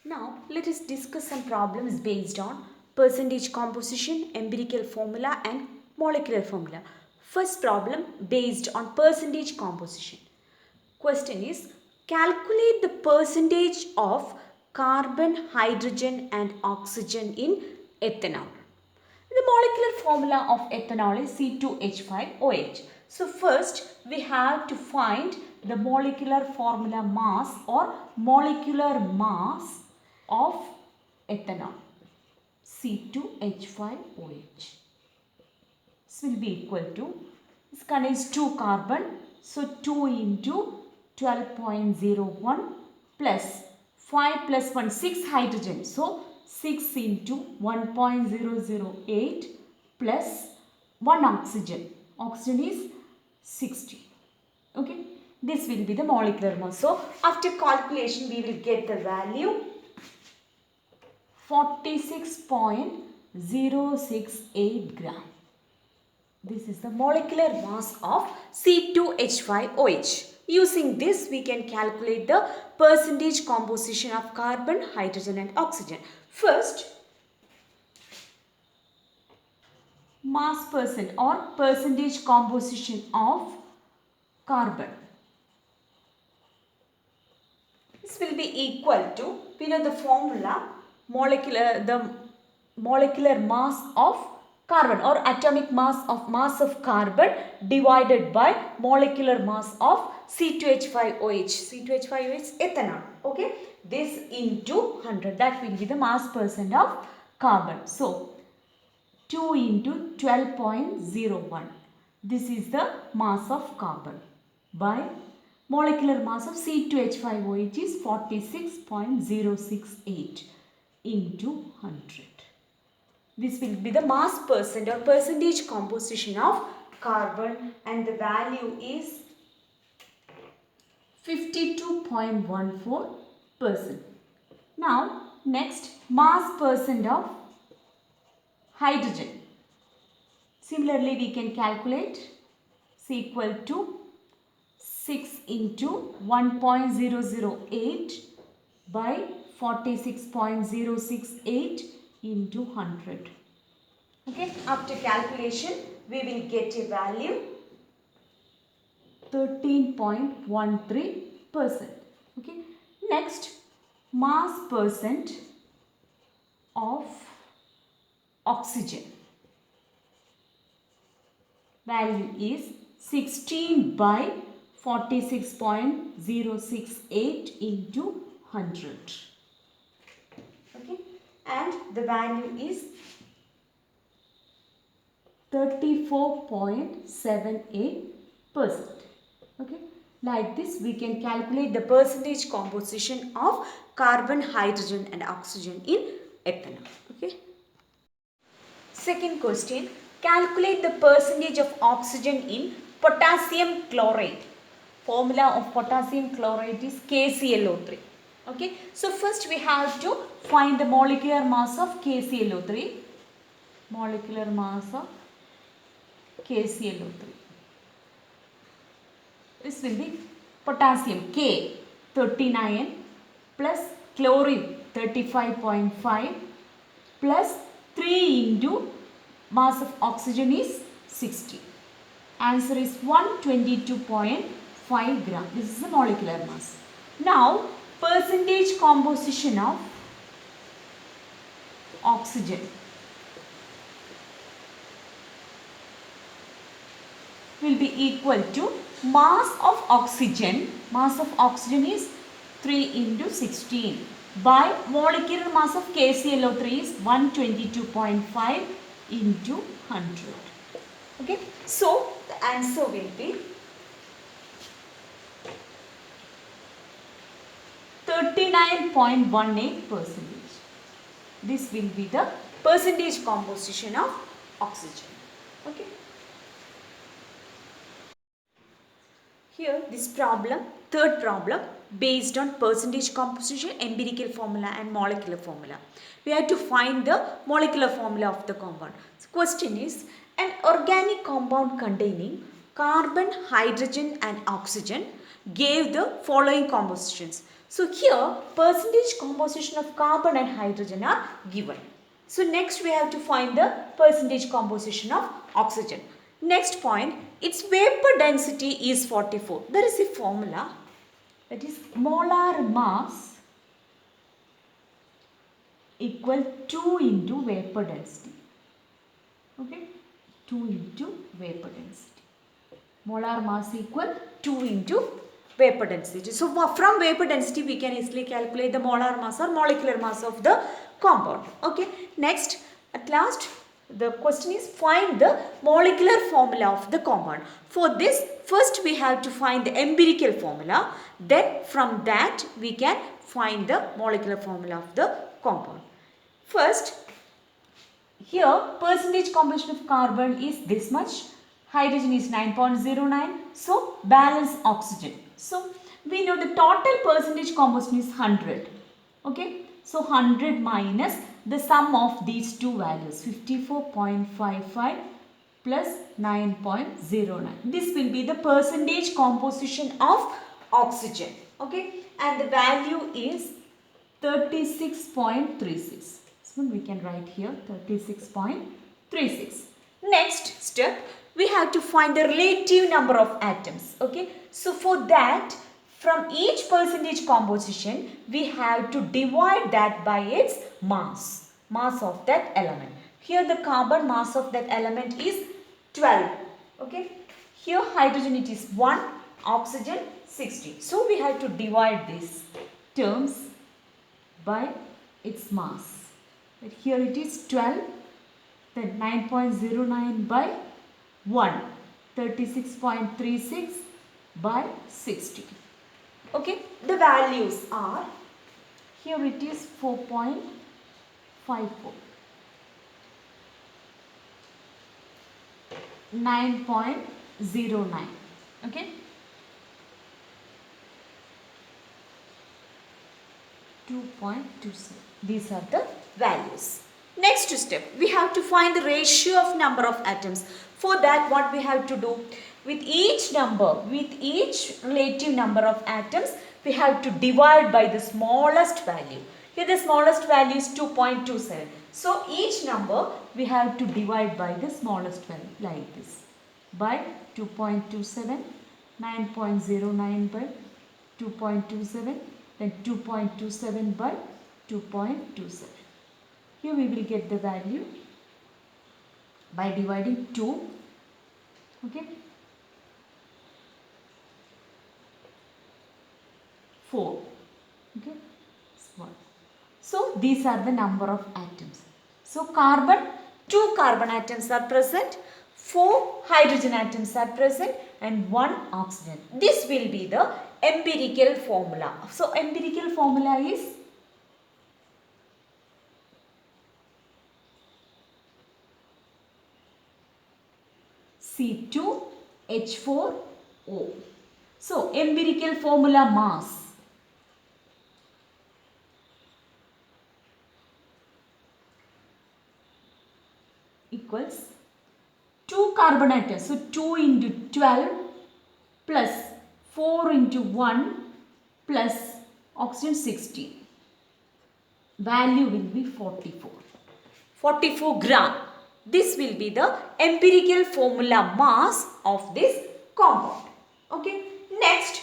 Now let us discuss some problems based on percentage composition, empirical formula and molecular formula. First problem based on percentage composition. Question is, calculate the percentage of carbon, hydrogen and oxygen in ethanol. The molecular formula of ethanol is C2H5OH. So first we have to find the molecular formula mass or molecular mass of ethanol, C2H5OH. This will be equal to, this contains 2 carbon, so 2 into 12.01 plus 5 plus 1, 6 hydrogen, so 6 into 1.008 plus 1 oxygen. Oxygen is 60. Okay, this will be the molecular mass. So after calculation we will get the value 46.068 gram. This is the molecular mass of C2H5OH. Using this, we can calculate the percentage composition of carbon, hydrogen and oxygen. First, mass percent or percentage composition of carbon. This will be equal to, we know the formula, the molecular mass of carbon or atomic mass of carbon divided by molecular mass of C2H5OH. C2H5OH is ethanol. Okay, this into 100, that will be the mass percent of carbon. So 2 into 12.01, this is the mass of carbon by molecular mass of C2H5OH is 46.068 into 100. This will be the mass percent or percentage composition of carbon and the value is 52.14%. Now next, mass percent of hydrogen. Similarly we can calculate, is equal to 6 into 1.008 by 46.068 into 100. Okay, after calculation we will get a value 13.13%. Okay, next, mass percent of oxygen. Value is 16 by 46.068 into 100. Okay, and the value is 34.78%. Okay, like this we can calculate the percentage composition of carbon, hydrogen and oxygen in ethanol. Okay. Second question, calculate the percentage of oxygen in potassium chloride. Formula of potassium chloride is KClO3. Okay, so first we have to find the molecular mass of KClO3. Molecular mass of KClO3. This will be potassium K 39 plus chlorine 35.5 plus 3 into mass of oxygen is 60. Answer is 122.5 gram. This is the molecular mass. Now percentage composition of oxygen will be equal to mass of oxygen. Mass of oxygen is 3 into 16 by molecular mass of KClO3 is 122.5 into 100. Okay, so the answer will be 39.18%. This will be the percentage composition of oxygen. Okay. Here this problem, third problem, based on percentage composition, empirical formula and molecular formula. We have to find the molecular formula of the compound. So question is, an organic compound containing carbon, hydrogen and oxygen gave the following compositions. So here percentage composition of carbon and hydrogen are given. So next we have to find the percentage composition of oxygen. Next point, its vapor density is 44. There is a formula, that is molar mass equal 2 into vapor density. Okay, 2 into vapor density. Molar mass equal 2 into vapor density. So from vapor density we can easily calculate the molar mass or molecular mass of the compound. Okay, next at last the question is find the molecular formula of the compound. For this first we have to find the empirical formula, then from that we can find the molecular formula of the compound. First, here percentage composition of carbon is this much, hydrogen is 9.09, so balance oxygen. So we know the total percentage composition is 100. Okay, so 100 minus the sum of these two values, 54.55 plus 9.09. This will be the percentage composition of oxygen. Okay, and the value is 36.36. So we can write here 36.36. Next step, we have to find the relative number of atoms. Okay, so for that, from each percentage composition, we have to divide that by its mass of that element. Here the carbon mass of that element is 12. Okay, here hydrogen it is 1, oxygen 60. So we have to divide these terms by its mass. But here it is 12, then 9.09 by 1, 36.36 by 60. Okay, the values are, here it is 4.54, 9.09, okay, 2.27. These are the values. Next step, we have to find the ratio of number of atoms. For that, what we have to do, with each number, with each relative number of atoms, we have to divide by the smallest value. Here the smallest value is 2.27. So each number we have to divide by the smallest value like this. By 2.27, 9.09 by 2.27, then 2.27 by 2.27. Here we will get the value by dividing 2. Okay. 4. Okay. 1. So these are the number of atoms. So carbon, 2 carbon atoms are present, 4 hydrogen atoms are present and 1 oxygen. This will be the empirical formula. So empirical formula is C2H4O. So empirical formula mass equals 2 carbon atoms. So 2 into 12 plus 4 into 1 plus oxygen 60. Value will be 44. 44 gram. This will be the empirical formula mass of this compound. Okay. Next,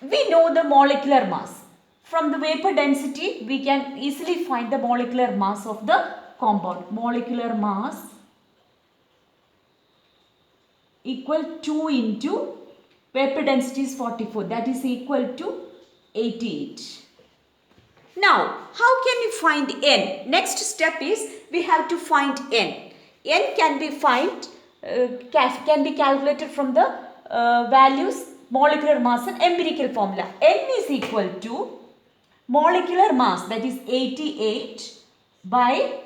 we know the molecular mass. From the vapor density, we can easily find the molecular mass of the compound. Molecular mass equal 2 into vapor density is 44. That is equal to 88. Now, how can we find N? Next step is we have to find N. N can be calculated from the values molecular mass and empirical formula. N is equal to molecular mass, that is 88, by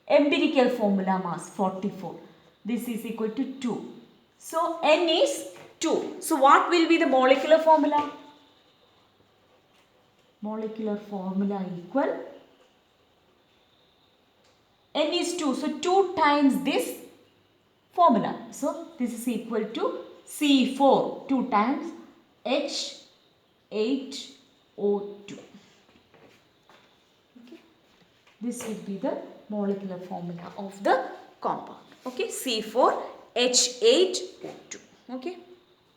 empirical formula mass 44. This is equal to 2. So N is 2. So what will be the molecular formula? Molecular formula equal, N is 2. So 2 times this formula. So this is equal to C4. 2 times H8O. O2. Okay. This would be the molecular formula of the compound. Okay, C4H8O2. Okay.